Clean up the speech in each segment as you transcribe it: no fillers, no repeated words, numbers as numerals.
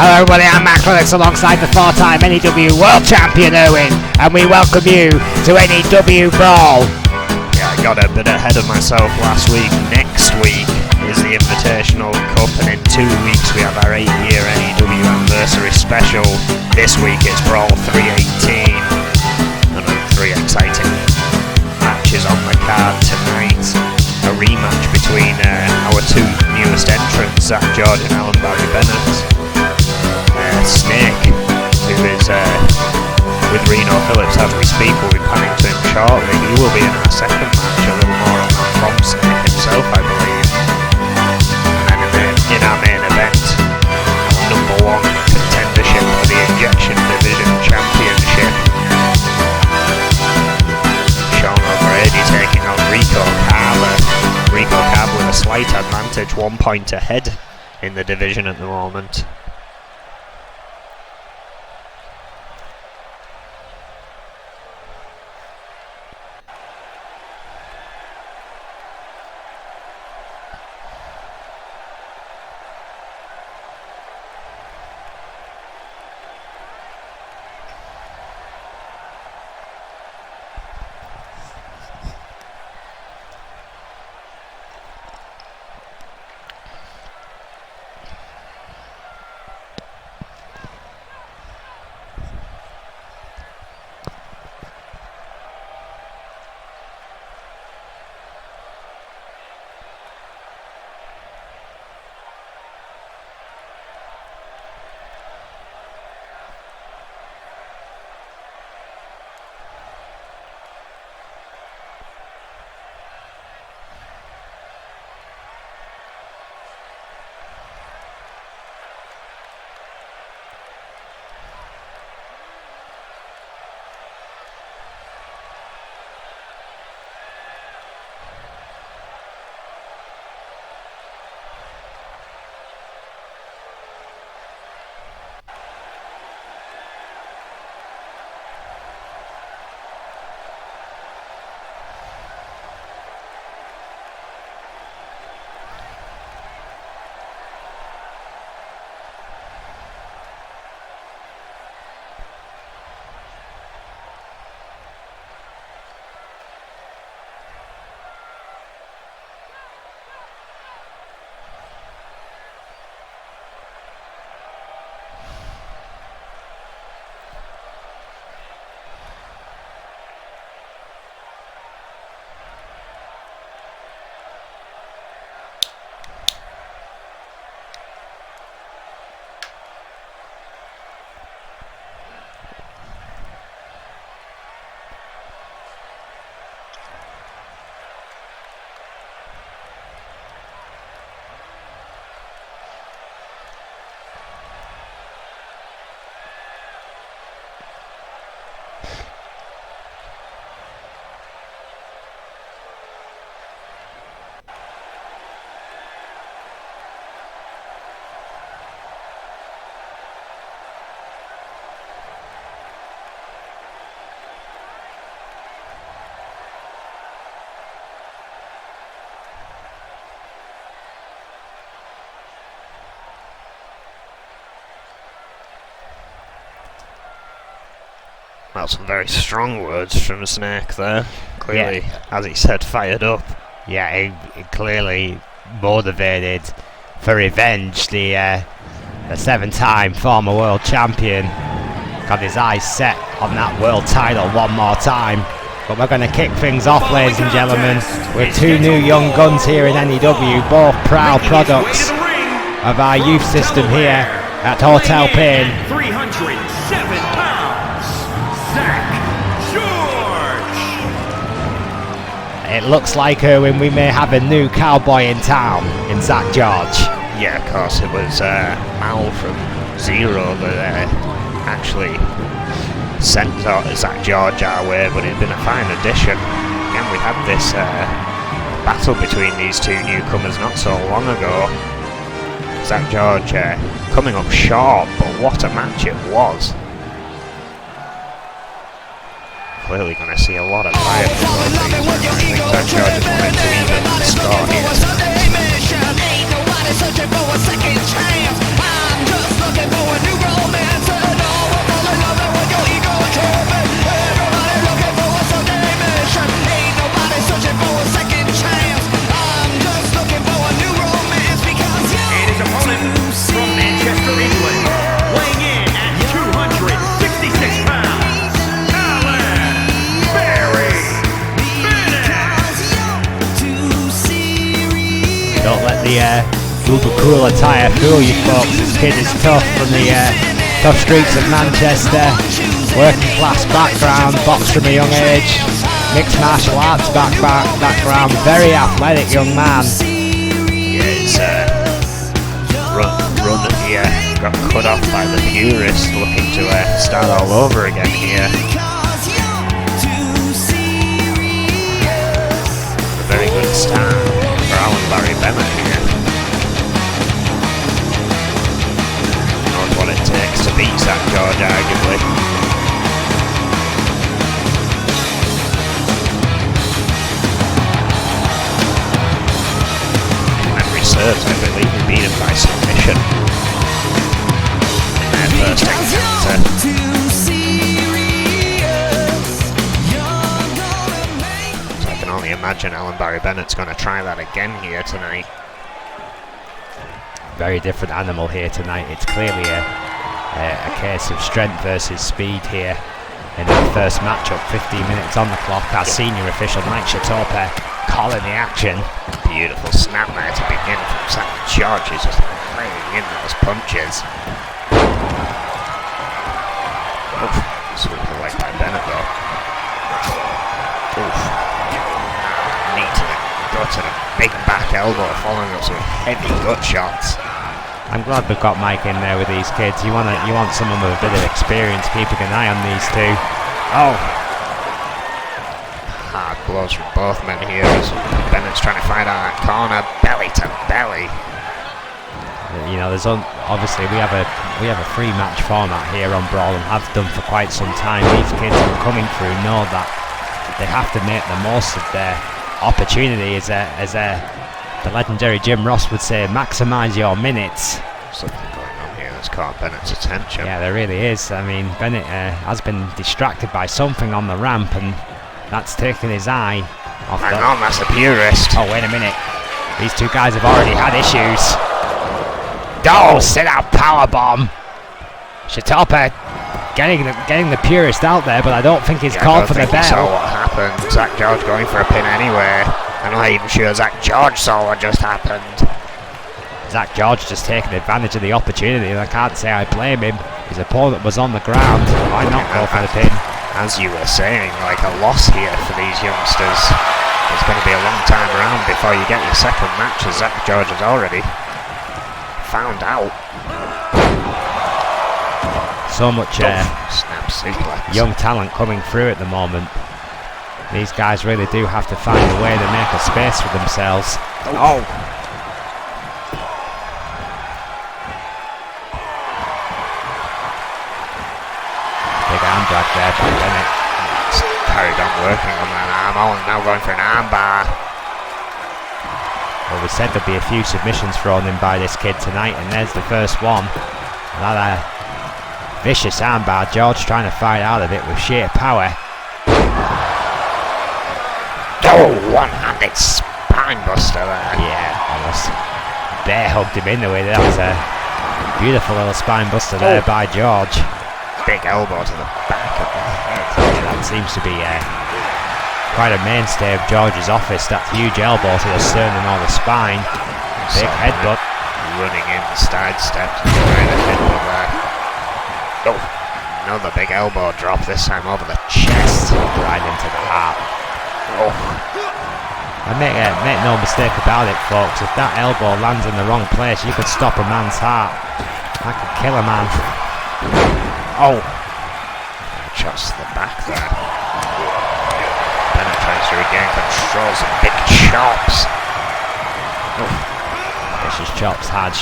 Hello everybody, I'm Macrolex alongside the 4-time NEW World Champion Owen, and we welcome you to NEW Brawl. Yeah, I got a bit ahead of myself last week. Next week is the Invitational Cup, and in 2 weeks we have our 8-year NEW anniversary special. This week it's Brawl 318, and 3 exciting matches on the card tonight. A rematch between our 2 newest entrants, Geroge and Bennet. Snake, who is with Reno Phillips as we speak, will be panning to him shortly. He will be in our second match, a little more on that from Snake himself, I believe. And then in our main event, our #1 contendership for the Injection Division Championship. Shawn taking on Rico Carver. Rico Carver with a slight advantage, 1 point ahead in the division at the moment. Well, some very strong words from Snake there. Clearly, as he said, fired up. Yeah, he clearly motivated for revenge. The 7-time former world champion got his eyes set on that world title one more time. But we're going to kick things off, ladies and gentlemen, with 2 new young guns here in NEW, both proud products of our youth system here at Hotel Pain. 307 pounds, Geroge. It looks like, Erwin, we may have a new cowboy in town in Geroge. Yeah, of course, it was Mal from Zero that actually sent Geroge our way, but it's been a fine addition. Again, we had this battle between these 2 newcomers not so long ago. Geroge coming up short, but what a match it was. Clearly going to see a lot of fire from both these men. I think Geroge is going to even the score here. Don't let the Google Cool attire fool you folks. This kid is tough from the tough streets of Manchester. Working class background, boxed from a young age. Mixed martial arts background. Very athletic young man. Yeah, it's run here. Got cut off by the purist, looking to start all over again here. A very good start for Alan Barry Bennet here. Knows what it takes to beat Zach George, arguably. Memory serves, I believe he beat him by submission in their first encounter. So I can only imagine Alan Barry Bennett's going to try that again here tonight. Very different animal here tonight. It's clearly a case of strength versus speed here in the first matchup. 15 minutes on the clock. Our senior official Mike Chatope calling the action. Beautiful snap there to begin from Zach George. He's just laying in those punches. Oof, sweep the leg by Bennet though. Oof. Knee to the gut and a big back elbow following up some heavy gut shots. I'm glad we've got Mike in there with these kids. You want someone with a bit of experience keeping an eye on these two. Oh! Hard blows from both men here as Bennett's trying to find out that corner, belly to belly. You know, there's obviously we have a free match format here on Brawl and have done for quite some time. These kids who are coming through know that they have to make the most of their opportunity, as the legendary Jim Ross would say, maximise your minutes. Something going on here that's caught Bennett's attention. Yeah, there really is. I mean, Bennet has been distracted by something on the ramp, and that's taken his eye off. Hang on, that's a purist. Oh, wait a minute. These two guys have already had issues. Oh, sit out powerbomb. Chatope getting the purist out there, but I don't think he's called for the bell. I saw what happened. Zach George going for a pin anyway. I'm not even sure Zach George saw what just happened. Zach George just taking advantage of the opportunity, and I can't say I blame him. His opponent was on the ground. Why not go for the pin? As you were saying, like a loss here for these youngsters. It's going to be a long time around before you get your second match, as Zach George has already found out. So much snap suplex. Young talent coming through at the moment. These guys really do have to find a way to make a space for themselves. Oh! Big arm drag there by Bennet. He's carried on working on that arm. Oh, and now going for an arm bar. Well, we said there'd be a few submissions thrown in by this kid tonight, and there's the first one. Another vicious armbar. George trying to fight out of it with sheer power. Oh, one-handed spine buster there. Yeah, almost bear hugged him in the way. That was a beautiful little spine buster there by George. Big elbow to the back of the head. Yeah, that seems to be quite a mainstay of George's office. That huge elbow to the sternum or the spine. Big headbutt. Running in, sidestepped, right headbutt there. Oh, another big elbow drop, this time over the chest. Right into the heart. Oh. And make no mistake about it, folks, if that elbow lands in the wrong place, you could stop a man's heart. That could kill a man. Oh! Just the back there. Bennet tries to regain control, some big chops. Oh. Vicious chops, hard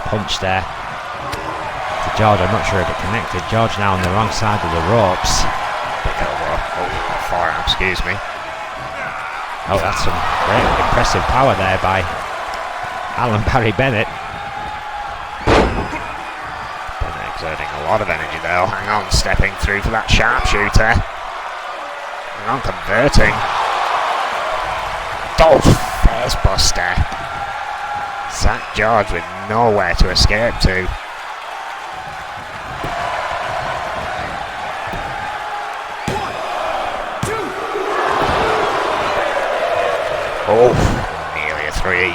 punch there. To George, I'm not sure if it connected. George now on the wrong side of the ropes. Big elbow. Oh, forearm, excuse me. Oh, that's some great impressive power there by Alan Barry Bennet. exerting a lot of energy though. Hang on, stepping through for that sharpshooter. Hang on, converting. Oh, face buster. Zach George with nowhere to escape to. Oh, nearly a 3.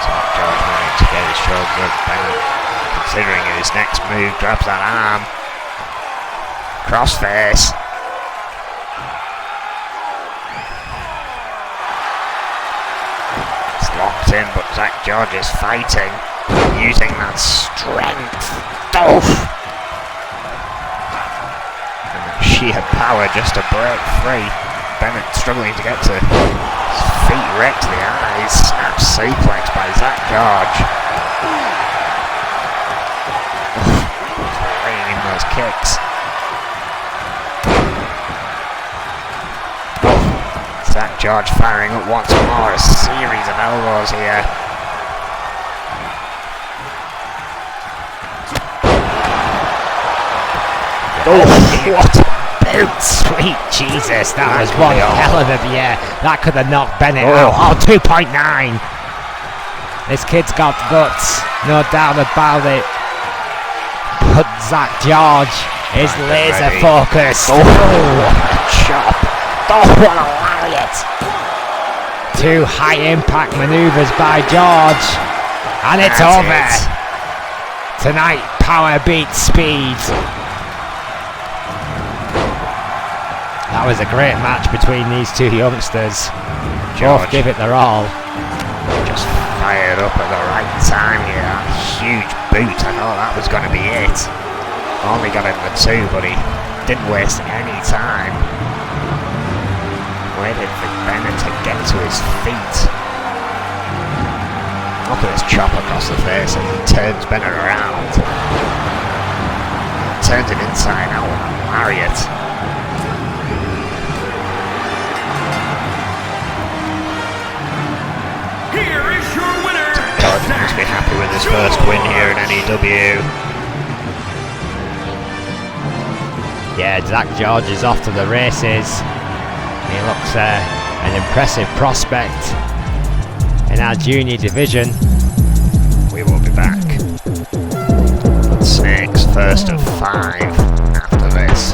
Zach George managed to get his shoulders up. Bennet, considering his next move, grabs that arm. Crossface. It's locked in, but Zach George is fighting, using that strength. Oh! And that sheer power just to break free. Bennet struggling to get to his feet, right to the eyes. Snap suplex by Zach George. Laying in those kicks. Zach George firing up once more, a series of elbows here. Oh, what a boot! Sweet Jesus, that was one hell of a, yeah, that could have knocked Bennet out. Oh, 2.9. This kid's got guts, no doubt about it. But Zach George is laser focused. Oh, what a chop. Oh, what a lariat. 2 high impact maneuvers by George. And it's over. Tonight, power beats speed. That was a great match between these two youngsters. Both give it their all. Just fired up at the right time here. That huge boot, I thought that was going to be it. Only got in the 2, but he didn't waste any time. Waited for Bennet to get to his feet. Look at this chop across the face and he turns Bennet around. Turns him inside out with a lariat. Here is your winner. God must be happy with his first win here in NEW. Yeah, Zach George is off to the races. He looks an impressive prospect in our junior division. We will be back. But Snake's first of 5 after this.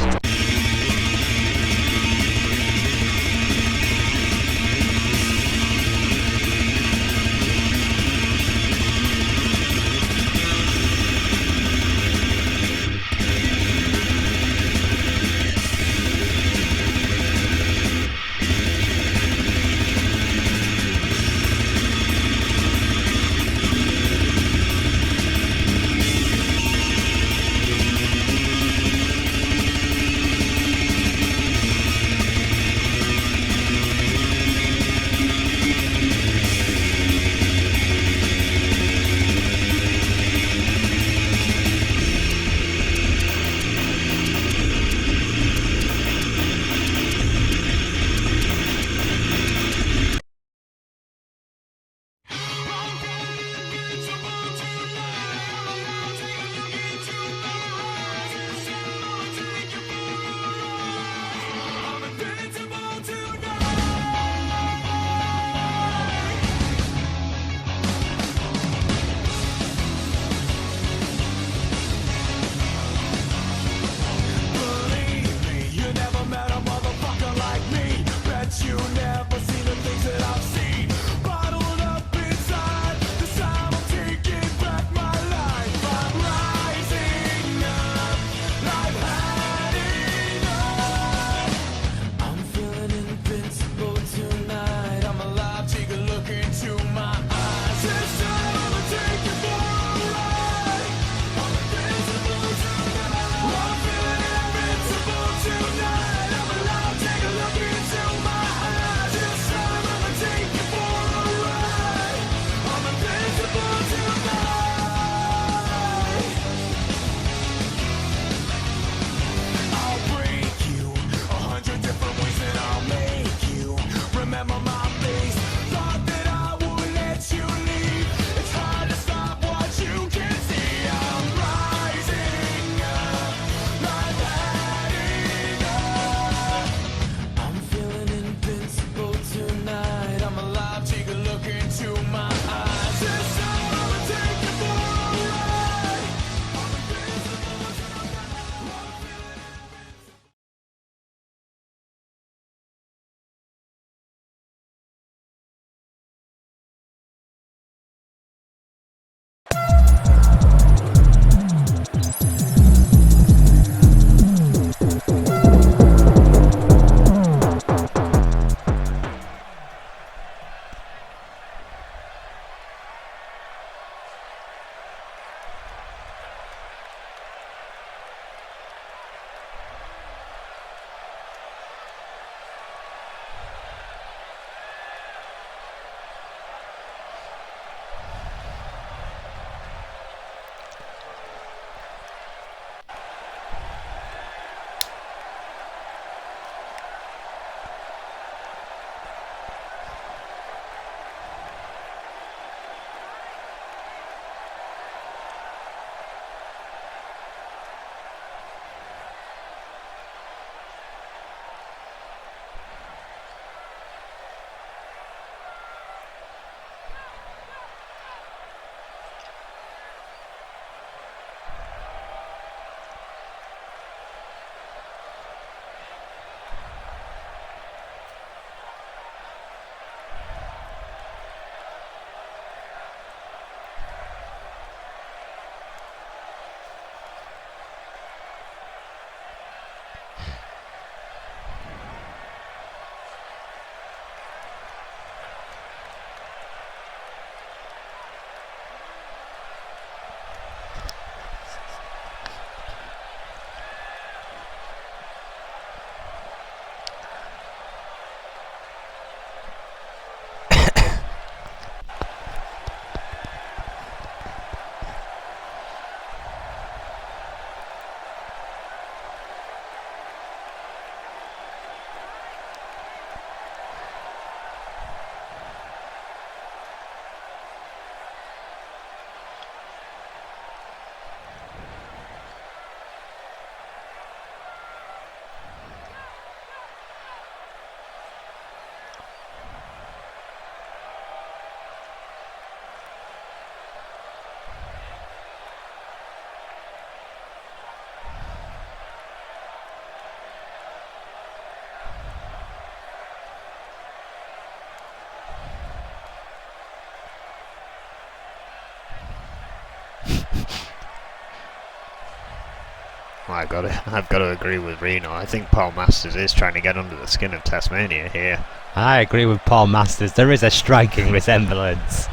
I've got to agree with Reno. I think Paul Masters is trying to get under the skin of Tasmania here. I agree with Paul Masters. There is a striking resemblance.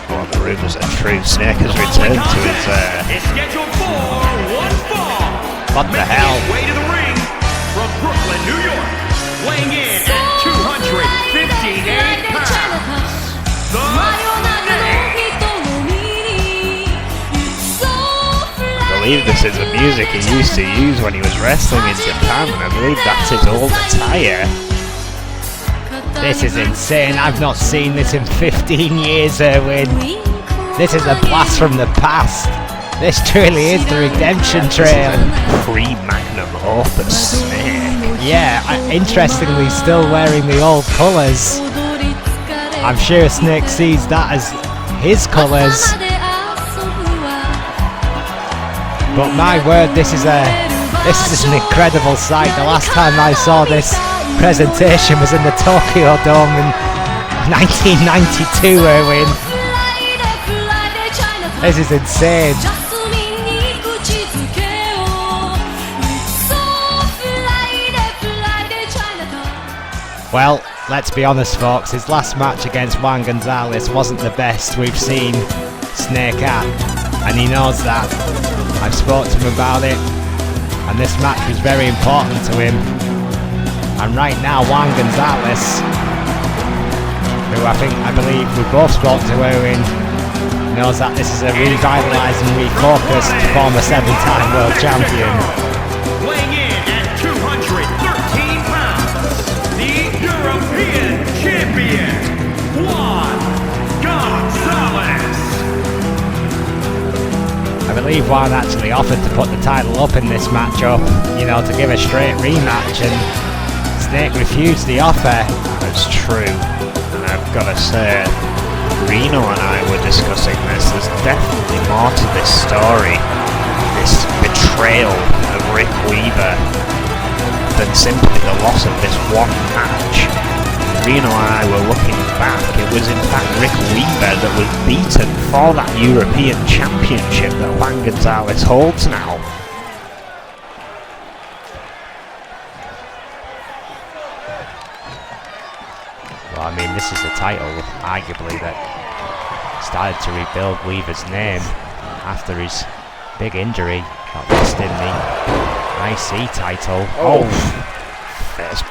Well, the rumours are true. Snake has returned to his... It's scheduled for one fall. What the hell? Way to the ring from Brooklyn, New York, weighing in at 258 pounds. The I believe this is the music he used to use when he was wrestling in Japan, and I believe that's his old attire. This is insane. I've not seen this in 15 years, Erwin. This is a blast from the past. This truly is the redemption trail. Pre-magnum opus Snake. Yeah, interestingly still wearing the old colours. I'm sure Snake sees that as his colours. But my word, this is an incredible sight. The last time I saw this presentation was in the Tokyo Dome in 1992, Erwin. This is insane. Well, let's be honest, folks, his last match against Juan Gonzalez wasn't the best we've seen Snake at, and he knows that. I've spoken to him about it, and this match was very important to him. And right now, Juan Gonzalez, who I believe we both spoke to Erwin, knows that this is a revitalised and refocused former 7-time world champion. weighing in at 213 pounds, the European champion, Juan Gonzalez. I believe Juan actually offered to put the title up in this matchup, to give a straight rematch, and Snake refused the offer. That's true, and I've got to say, Reno and I were discussing this. There's definitely more to this story, this betrayal of Rick Weaver, than simply the loss of this one match. Reno and I were looking back. It was in fact Rick Weaver that was beaten for that European Championship that Juan Gonzalez holds now. Well, I mean, this is the title, arguably, that started to rebuild Weaver's name after his big injury, got lost in the IC title. Oh, first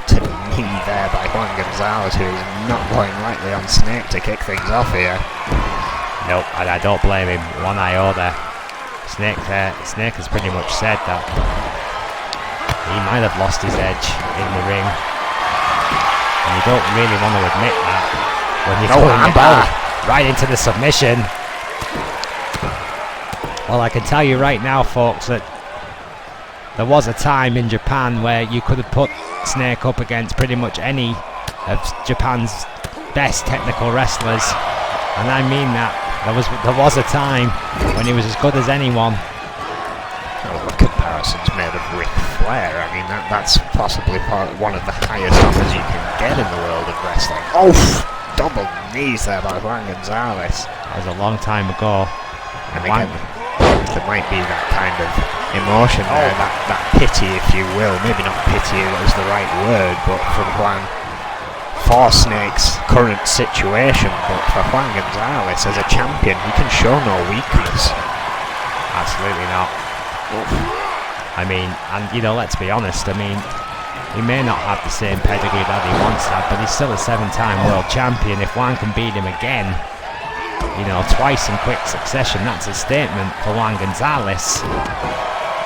to the knee there by Juan Gonzalez, who is not going lightly on Snake to kick things off here. Nope, and I don't blame him one iota. Snake has pretty much said that he might have lost his edge in the ring. And you don't really want to admit that when you're throwing the ball right into the submission. Well, I can tell you right now, folks, that there was a time in Japan where you could have put Snake up against pretty much any of Japan's best technical wrestlers, and I mean that. There was a time when he was as good as anyone. Well, the comparison's made of Ric Flair. I mean, that's possibly one of the highest offers you can get in the world of wrestling. Oh, double knees there by Juan Gonzalez. That was a long time ago. And again, there might be that kind of emotion there, that pity, if you will. Maybe not pity is the right word, but from Juan for Snake's current situation. But for Juan Gonzalez as a champion, he can show no weakness. Absolutely not. I mean, and let's be honest, I mean, he may not have the same pedigree that he once had, but he's still a 7-time world champion. If Juan can beat him again, twice in quick succession, that's a statement for Juan Gonzalez.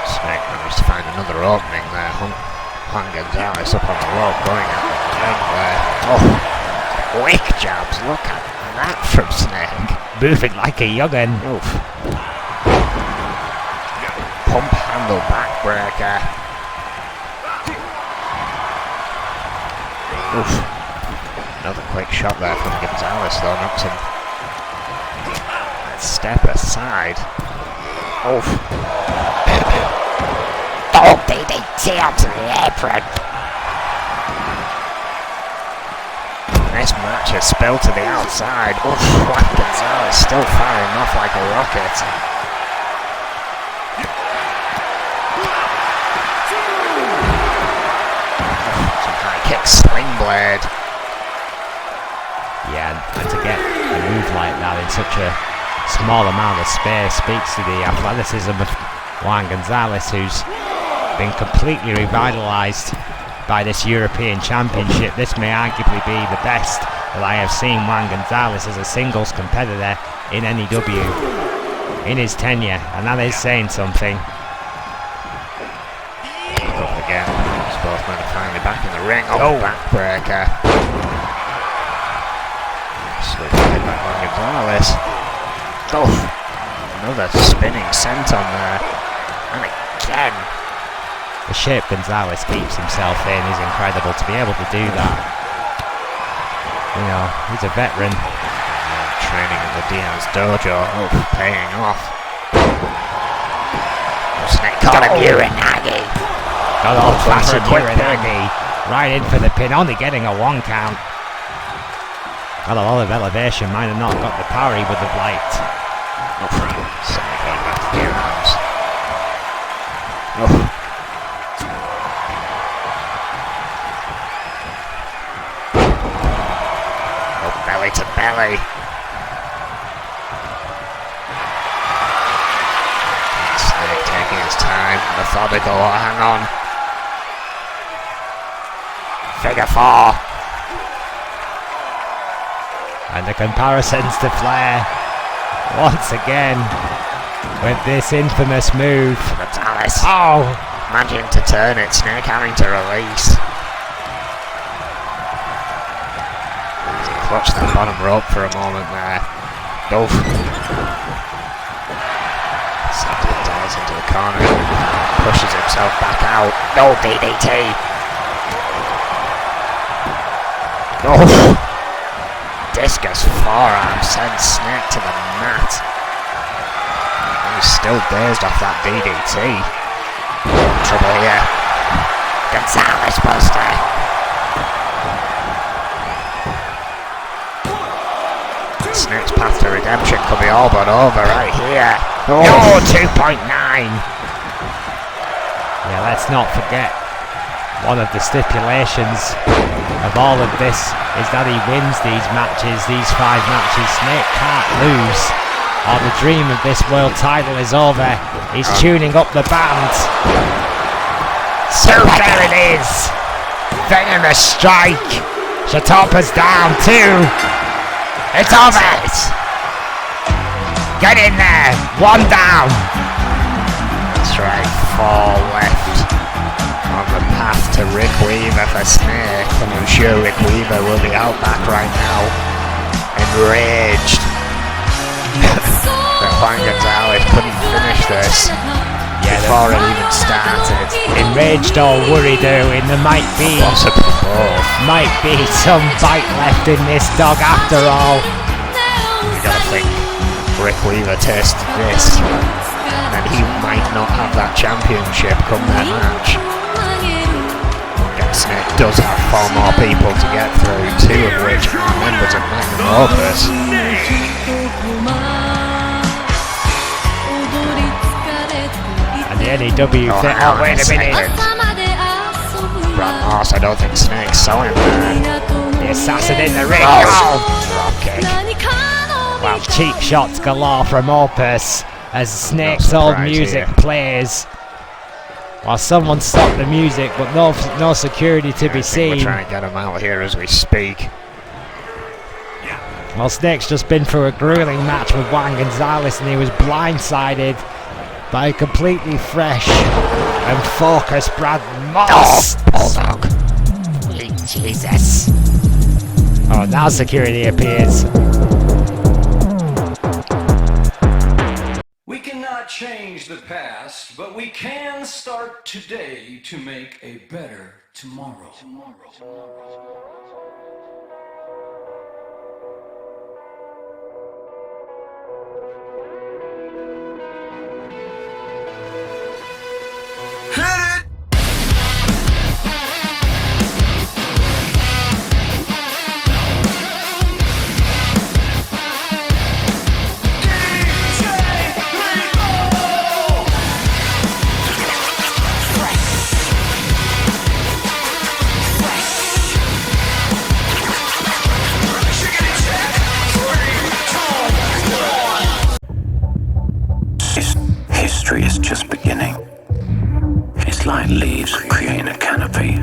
Snake managed to find another opening there. Juan Gonzalez up on the rope, going at the leg there. Oh, quick jabs, look at that from Snake. Moving like a young'un. Oof. Pump handle backbreaker. Oof. Another quick shot there from Gonzalez though, knocks him. Let's step aside. Oof. Oh, DDT onto the apron. this match has spilled to the outside. Oof, Juan Gonzalez still firing off like a rocket. Some high kick sling blade. Yeah, and to get a move like that in such a small amount of space speaks to the athleticism of Juan Gonzalez, who's been completely revitalised by this European Championship. This may arguably be the best that I have seen Juan Gonzalez as a singles competitor in NEW in his tenure, and that is saying something. Up again. Both men are finally back in the ring. Oh, backbreaker. Switched by Juan Gonzalez. Oh, another spinning senton there. And again. The shape Gonzalez keeps himself in is incredible. To be able to do that, you know, he's a veteran. Training in the Diaz dojo. Oh, paying off. Snake got him, Uranagi. Got old-fashioned Uranagi right in for the pin, only getting a 1 count. Got a lot of elevation, might have not got the power he would have liked. Snake going back to the arms. Oh. Belly to belly. Snake taking his time, methodical. Oh, hang on. Figure 4. And the comparisons to Flair once again with this infamous move. Gonzalez. Oh! Managing to turn it, Snake having to release. Clutch that bottom rope for a moment there. Oof. Sends Gonzalez into the corner. Pushes himself back out. No DDT. Oof. Discus forearm sends Snake to the mat. He's still dazed off that DDT. Trouble here. Gonzalez buster. Snake's path to redemption could be all but over right here. Oh, 2.9. Yeah, let's not forget, one of the stipulations of all of this is that he wins these matches, these 5 matches. Snake can't lose, or the dream of this world title is over. He's tuning up the band. So there it is. Venomous strike. Shatopa's down 2. It's over! Get in there! 1 down! That's right, 4 left. On the path to Rick Weaver for Snake. And I'm sure Rick Weaver will be out back right now. Enraged. That Juan Gonzalez couldn't finish this before it even started. Enraged or worried, Erwin, there might be some bite left in this dog after all. You gotta think, Rick Weaver tasted this, and he might not have that championship come their match. Snake does have 4 more people to get through, 2 of which are members of Magnum Opus. And the NEW wait a minute. Brad Morse, I don't think Snake saw him there. The assassin in the ring. Drop kick. Well, cheap shots galore from Opus as Snake's old music plays. While someone stopped the music, but no security to be seen. We're trying to get him out here as we speak. Well, Snake's just been through a grueling match with Juan Gonzalez, and he was blindsided by a completely fresh and focused Brad Moss. Bulldog. Jesus. Oh, now security appears. We cannot change the past, but we can start today to make a better tomorrow. is just beginning. It's like leaves creating a canopy,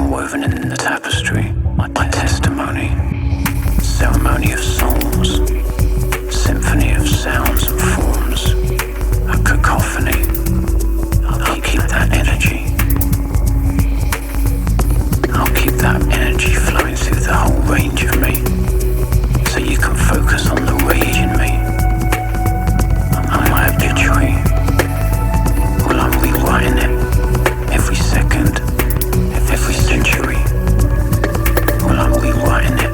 woven in the tapestry, my testimony, ceremony of souls, symphony of sounds and forms, a cacophony. I'll keep that energy. I'll keep that energy flowing through the whole range of me, so you can focus on the rage in me. I'm my obituary. Well, I'm rewriting it every second, every century. Well, I'm rewriting it.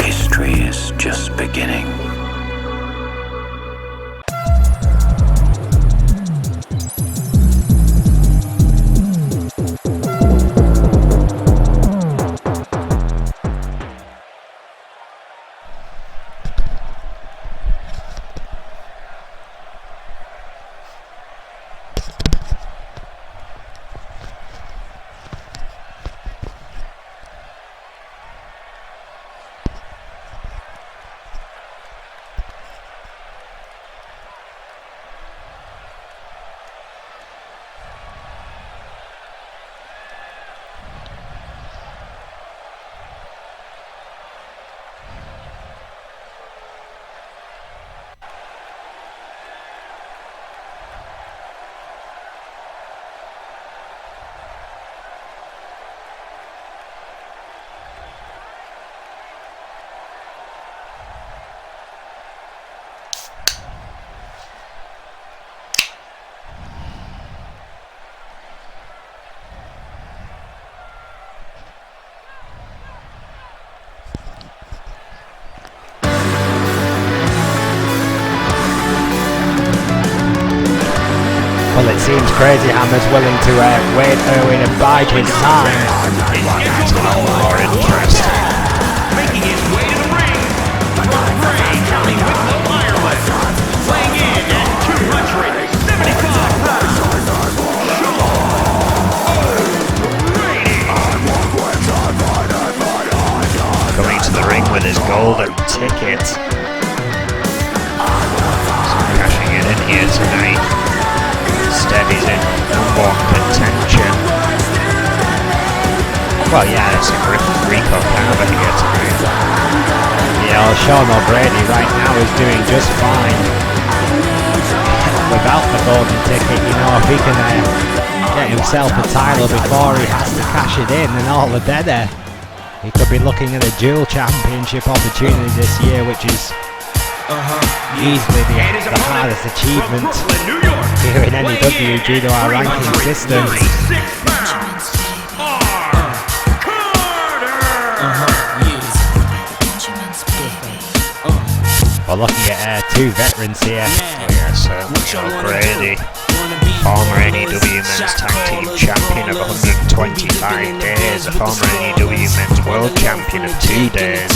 History is just beginning. Well, it seems Crazy Hammer's willing to wait Irwin and bide his time. More interest. Making his way to the ring, from Bray County Wicklow, Ireland, weighing in at 275 pounds, Shawn O'Grady. Coming to the ring with his golden ticket. So cashing it in here tonight. Steadies in number one contention. Well, yeah, It's a Rico Carver here tonight. yeah, well, Shawn O'Grady right now is doing just fine. Without the golden ticket, you know, if he can get himself a title before he has to cash it in, then all the better. He could be looking at a dual championship opportunity this year, which is easily the hardest achievement Brooklyn, New York, here in NEW due to our ranking system. 96 pounds, R. Carter. We're looking at two veterans here. Oh yes, O'Grady, former NEW Men's Tag Team Champion of 125 days, a former NEW Men's World Champion of 2 days.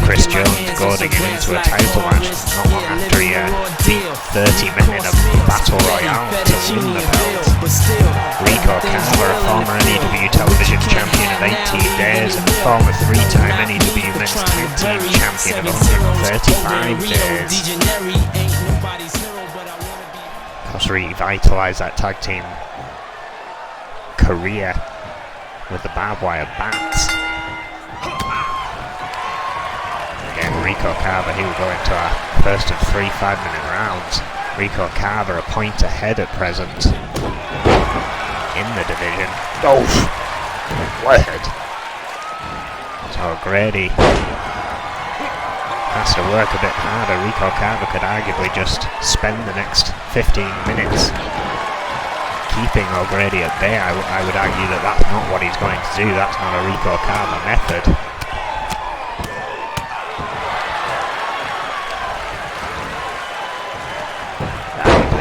Chris Jones goading him into a title match not long after he beat 30 men in a battle royale to win the belt. Rico Carver, a former NEW Television Champion of 18 days and a former 3-time NEW Men's Tag Team Champion of 135 days. Of course, revitalised that tag team career with the barbed wire bats. Again, Rico Carver, he will go into our first of 3 5-minute rounds. Rico Carver a point ahead at present in the division. Oh, word. So O'Grady has to work a bit harder. Rico Carver could arguably just spend the next 15 minutes keeping O'Grady at bay. I would argue that that's not what he's going to do. That's not a Rico Carver method.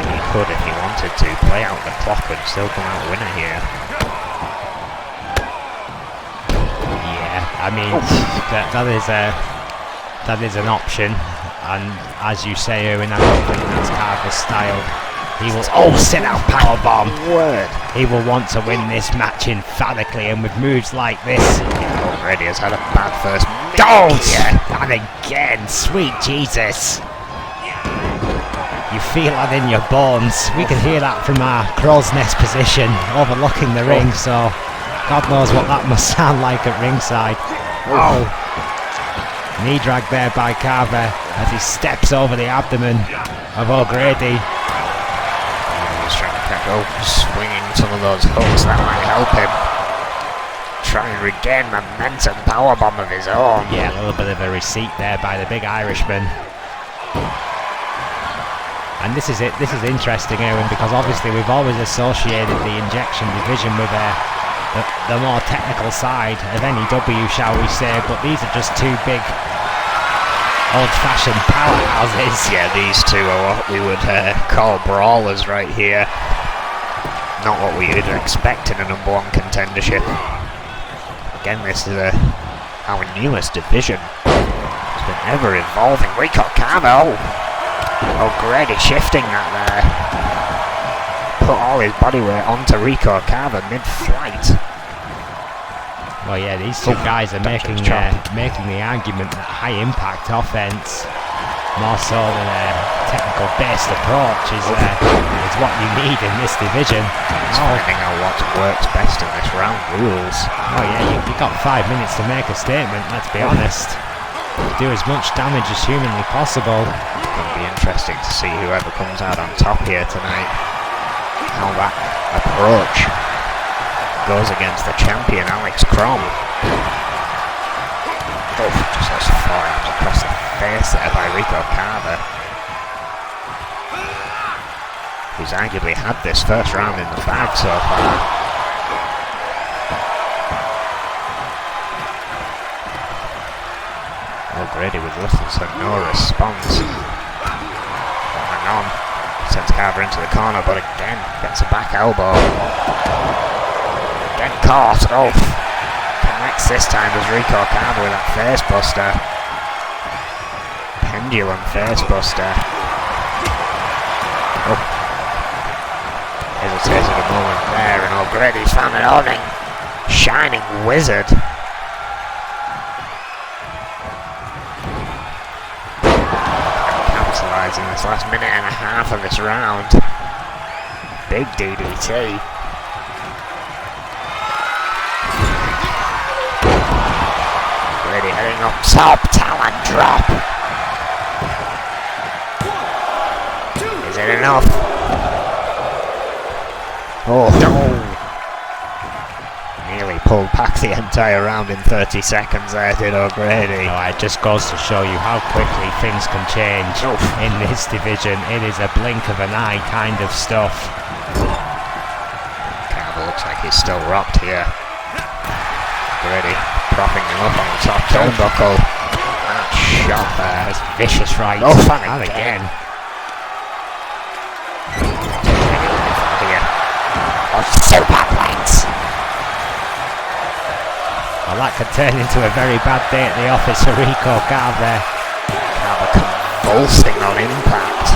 He could, if he wanted to, play out the clock and still come out winner here. Yeah, I mean, that is an option, and as you say, Owen, I don't think that's Carver's style. He will sit down powerbomb. Word. He will want to win this match emphatically, and with moves like this, Already has had a bad first. don't! And again, sweet Jesus. You feel that in your bones. We can hear that from our crow's nest position overlooking the ring, so God knows what that must sound like at ringside. Oh! Knee drag there by Carver as he steps over the abdomen of O'Grady. He's trying to catch up, swinging some of those hooks that might help him. Try and regain momentum, powerbomb of his own. Yeah, a little bit of a receipt there by the big Irishman. And this is interesting, Owen, because obviously we've always associated the injection division with the more technical side of NEW, shall we say, but these are just two big old-fashioned powerhouses. Yeah, these two are what we would call brawlers right here. Not what we would expect in a number one contendership. Again, this is our newest division. It's been ever evolving. Rico Carver, O'Grady shifting that there. Put all his body weight onto Rico Carver mid-flight. Well, yeah, these two guys are making the argument that high impact offense, more so than a technical based approach, is what you need in this division. Finding out what works best in this round rules. Oh yeah, you've got 5 minutes to make a statement, let's be honest. Do as much damage as humanly possible. It's going to be interesting to see whoever comes out on top here tonight. How that approach goes against the champion, Alex Crom. Oh, just those forearms across the face there by Rico Carver, who's arguably had this first round in the bag so far. O'Grady with little to no response. On, sends Carver into the corner, but again gets a back elbow. Again caught. Oh, connects this time as Rico Carver with that face buster. Pendulum face buster. Oh. Hesitated a moment there, and O'Grady's found an opening. Shining Wizard. Capitalising this last minute and a half of this round. Big DDT. O'Grady heading up top, talon drop. Is it enough? Oh no! Nearly pulled back the entire round in 30 seconds there, did O'Grady. No, it just goes to show you how quickly things can change in this division. It is a blink of an eye kind of stuff. Carver looks like he's still rocked here. O'Grady propping him up on the top turnbuckle. That shot there. That's vicious right. Oh, fun and again. Superplex. Well, that could turn into a very bad day at the office for Rico Carver. Carver convulsing on impact.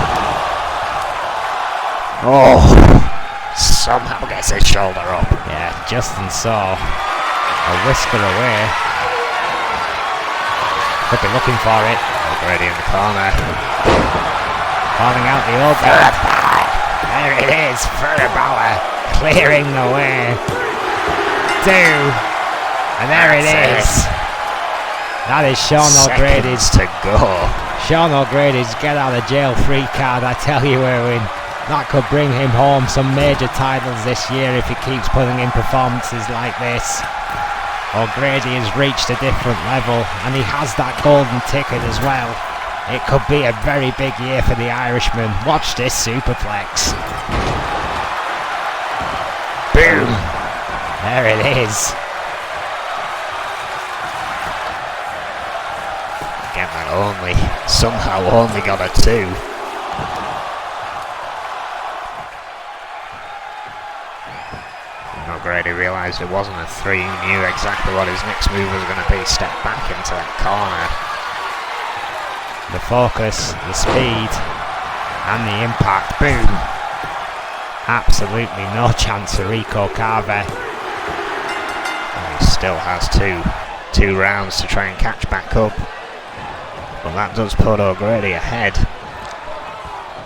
Oh, somehow gets his shoulder up. Yeah, Justin saw a whisker away. Could be looking for it. Already in the corner. Calling out the old guard. There it is, Furabauer clearing the way. Two. And there it is. That is Shawn O'Grady's to go. Shawn O'Grady's get out of jail free card, I tell you, Erwin. That could bring him home some major titles this year if he keeps putting in performances like this. O'Grady has reached a different level, and he has that golden ticket as well. It could be a very big year for the Irishman. Watch this superplex. Boom! There it is. Again, that somehow only got a 2. O'Grady realised it wasn't a 3. He knew exactly what his next move was going to be. Step back into that corner. The focus, the speed, and the impact. Boom! Absolutely no chance for Rico Carver. Well, he still has two rounds to try and catch back up. But that does put O'Grady ahead.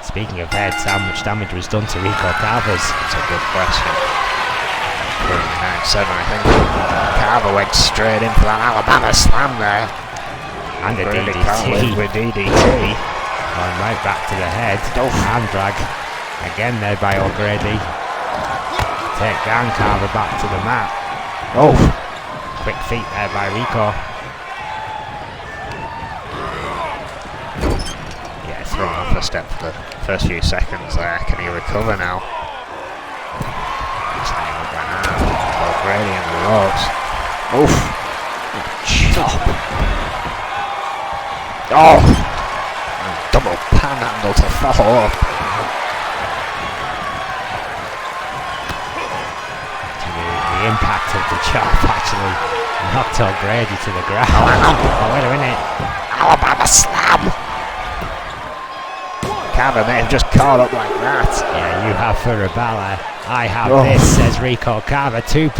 Speaking of heads, how much damage was done to Rico Carver's? That's a good question. Currently 9-7, I think. Carver went straight in for that Alabama slam there. And a Really DDT. can't live with DDT. Going right back to the head. Hand drag. Again there by O'Grady. Take down Carver back to the mat. Oh, Quick feet there by Rico. yeah, thrown off a step for the first few seconds there. Can he recover now? He's laying up right now. O'Grady in the ropes. Oof. Chop. Oh! And double panhandle to follow up. The impact of the chop actually knocked O'Grady to the ground. Oh, wait a minute. Alabama slam! Carver may have just caught up like that. Yeah, you have Furabella. I have this, says Rico Carver, 2.9,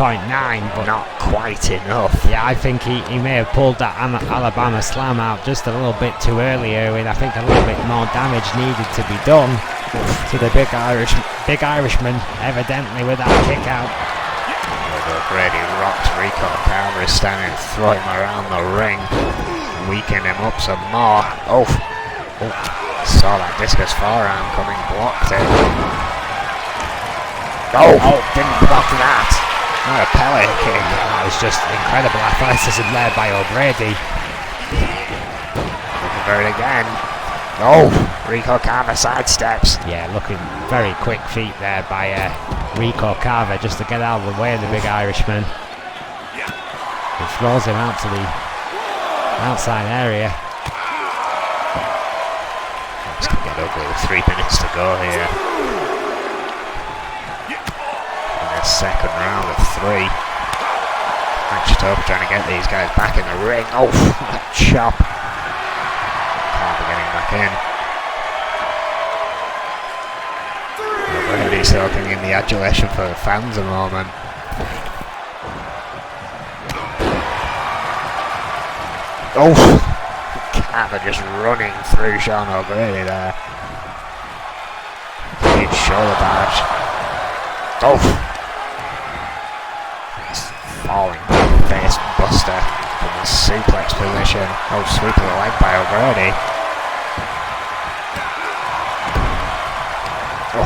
but Not quite enough. yeah, I think he may have pulled that Alabama slam out just a little bit too earlier, with I think a little bit more damage needed to be done to the big Irishman, evidently with that kick out. O'Grady rocked Rico Carver, is standing, throw him around the ring, weaken him up some more. Oh, saw that discus forearm coming, blocked it. Oh, didn't block that. Not a pellet kick. That was just incredible athleticism there by O'Grady. Looking for it again. Oh, Rico Carver sidesteps. Yeah, looking very quick feet there by Rico Carver just to get out of the way of the big Irishman. It throws him out to the outside area. This can get ugly with 3 minutes to go here. In the second round of 3. Matched up, trying to get these guys back in the ring. Oh, that chop. Carver getting back in. O'Grady soaking in the adulation for the fans a moment. Oh, Carver just running through Shawn O'Grady there. Huge shoulder barge. Oh, falling face buster from the suplex position. Oh, sweep of the leg by O'Grady. Oh,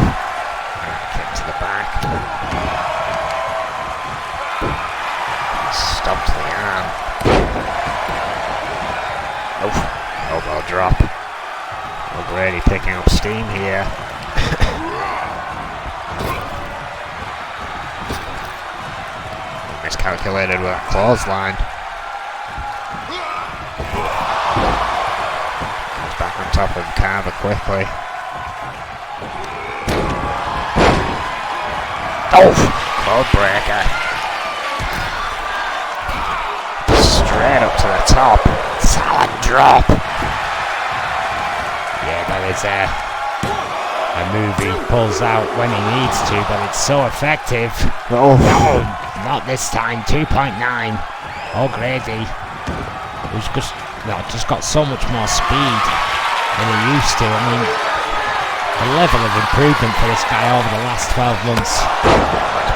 kick to the back. Stomped the arm. Oh, elbow drop. O'Grady picking up steam here. Miscalculated with that clothesline. Comes back on top of Carver quickly. Oh, code breaker. Straight up to the top. Solid drop. Yeah, that is a move he pulls out when he needs to, but it's so effective. Oh. No, not this time. 2.9. O'Grady, who's just got so much more speed than he used to. I mean, the level of improvement for this guy over the last 12 months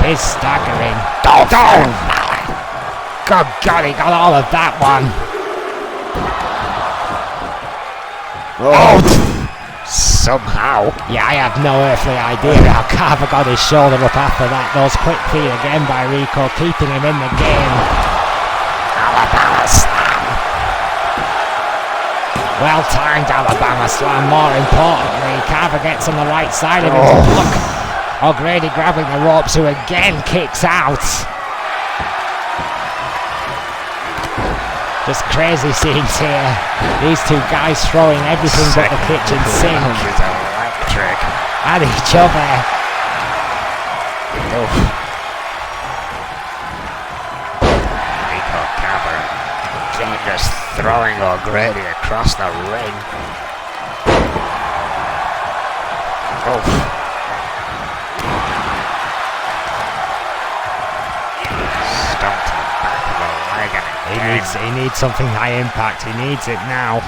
is staggering. Oh, God, he got all of that one. Oh, somehow. Yeah, I have no earthly idea how Carver got his shoulder up after that. Those quick feet again by Rico, keeping him in the game. Alabama slam. Well-timed Alabama slam, more importantly. Carver gets on the right side of him to block. O'Grady grabbing the ropes, who again kicks out. Just crazy scenes here. These two guys throwing everything but the kitchen sink Is electric. at each other. Oh. Rico Carver again just throwing O'Grady across the ring. Oh. Stomped to the back of the leg and He needs something high impact. He needs it now.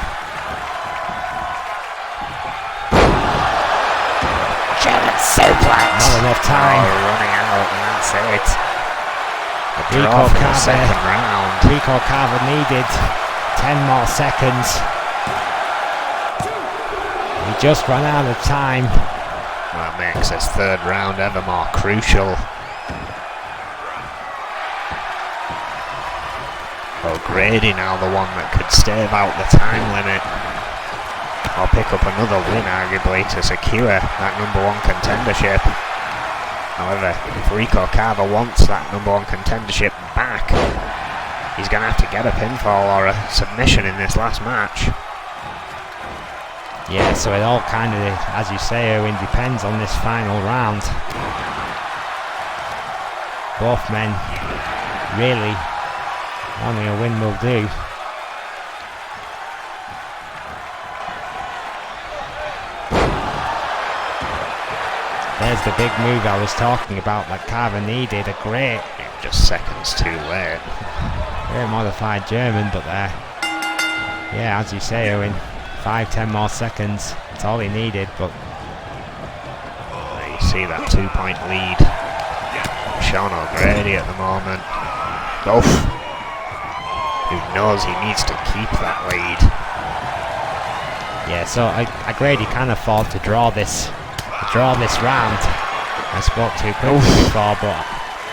German suplex. Not enough time. Running out, and that's it. A Rico draw for the Carver. second round. Rico Carver needed 10 more seconds. He just ran out of time. That makes this third round ever more crucial. O'Grady now the one that could stave out the time limit, or pick up another win arguably to secure that #1 contendership. However, if Rico Carver wants that #1 contendership back, he's going to have to get a pinfall or a submission in this last match. Yeah, so it all kind of, as you say, Owen, depends on this final round. Both men really only a win will do. There's the big move I was talking about that Carver needed. A great, Just seconds too late. very modified German, but yeah, as you say, Owen, 5-10 more seconds. That's all he needed, but There you see that 2-point lead. Shawn O'Grady at the moment. Who knows he needs to keep that lead. yeah, so O'Grady can afford to draw this round. I spoke too quickly before, but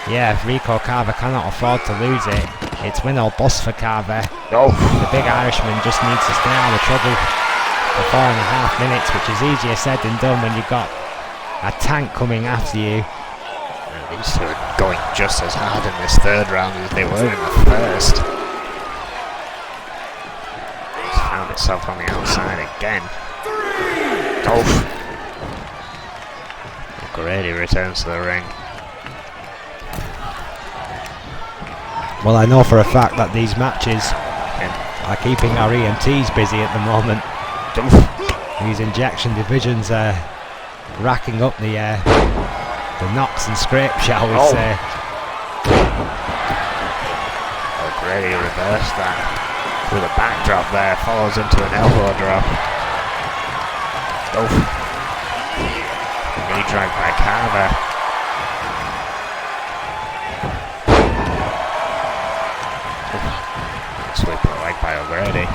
yeah, Rico Carver cannot afford to lose it. It's win or bust for Carver. The big Irishman just needs to stay out of trouble for 4.5 minutes, which is easier said than done when you've got a tank coming after you. These two are going just as hard in this third round as they were in the first. He's found itself on the outside again. O'Grady returns to the ring. Well, I know for a fact that these matches are keeping our EMTs busy at the moment. These injection divisions are racking up the knocks and scrapes, shall we say. O'Grady reversed that with a backdrop there, follows into an elbow drop. Knee drag by Carver. Sweep of the leg by O'Grady.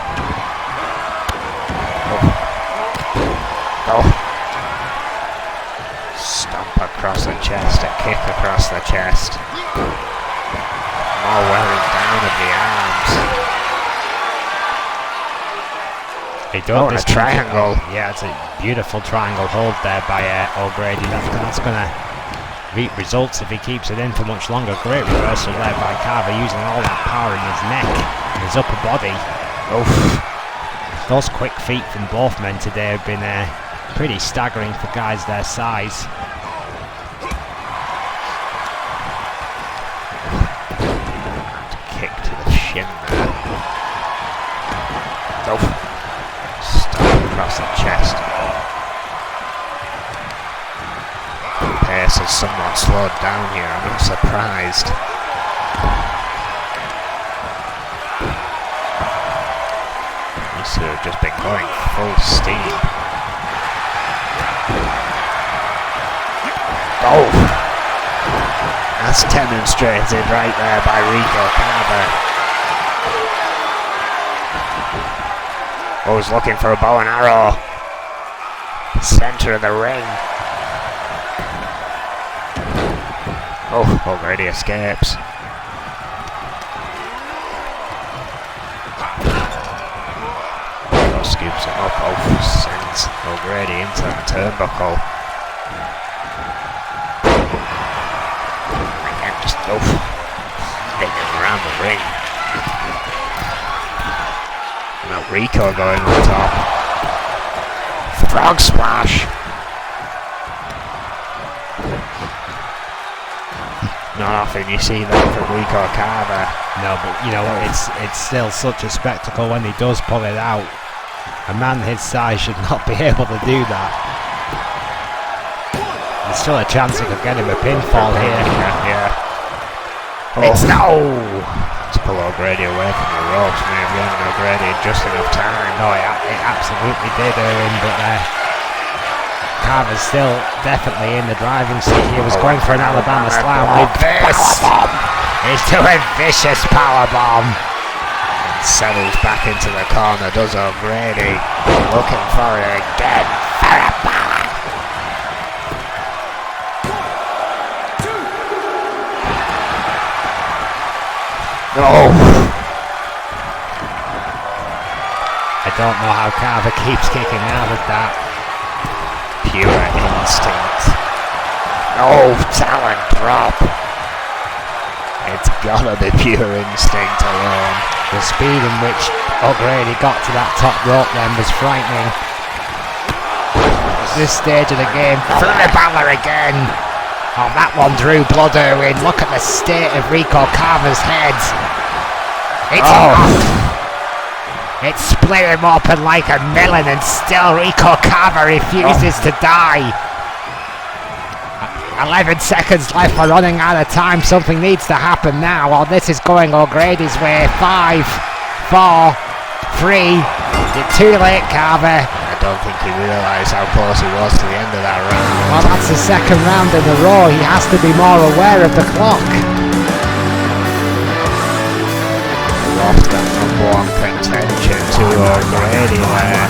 Stomp across the chest, a kick across the chest. More wearing down of the arms. This triangle. Yeah, it's a beautiful triangle hold there by O'Grady. That's going to reap results if he keeps it in for much longer. Great reversal there by Carver, using all that power in his neck and his upper body. Those quick feet from both men today have been pretty staggering for guys their size. Kick to the shin there. Stomp across the chest. The pace has somewhat slowed down here, I'm not surprised. These two have just been going full steam. That's demonstrated right there by Rico Carver. He's looking for a bow and arrow. Center of the ring. O'Grady escapes. Scoops him up. Sends O'Grady into the turnbuckle. Again, just spinning around the ring. Now Rico going on top. Frog splash. Not often you see that from Rico Carver. No, but you know what? It's still such a spectacle when he does pull it out. A man his size should not be able to do that. There's still a chance he could get him a pinfall here. Yeah. It's Let's pull O'Grady away from the ropes. May have given O'Grady just enough time. No, it absolutely did, Owen, but Carver's still definitely in the driving seat. He was going for an Alabama slam with this. He's doing vicious powerbomb. Settles back into the corner, does O'Grady. Looking for it again. Farabella. Oh! I don't know how Carver keeps kicking out of that. Pure instinct. Oh, talent drop. It's gotta be pure instinct alone. The speed in which O'Grady got to that top rope then was frightening. At this stage of the game, Farabella again. Oh, that one drew blood, Erwin. Look at the state of Rico Carver's head. It's It's split him open like a melon, and still Rico Carver refuses to die. 11 seconds left. We're running out of time. Something needs to happen now, or this is going O'Grady's way. 5, 4, 3. You're too late, Carver. I don't think he realised how close he was to the end of that round. Well, that's the second round in a row. He has to be more aware of the clock. Lost that number one contention to O'Grady there.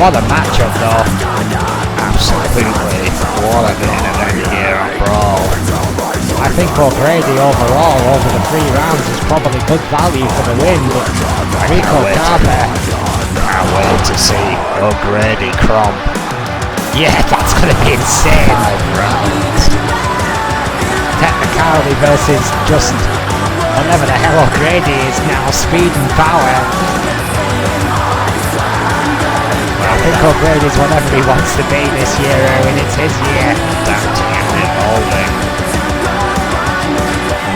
What a matchup, though. Absolutely. What a main event here on Brawl. I think O'Grady overall over the 3 rounds is probably good value for the win, but Rico Carver. Can't wait to see O'Grady crump. Yeah, that's going to be insane. 5 rounds. Technicality versus just whatever the hell O'Grady is now, speed and power. I think O'Grady's whatever he wants to be this year, Erwin. It's his year. Adapting and evolving.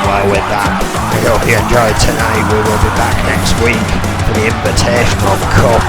Well, with that, I hope you enjoyed tonight. We will be back next week for the Invitational Cup.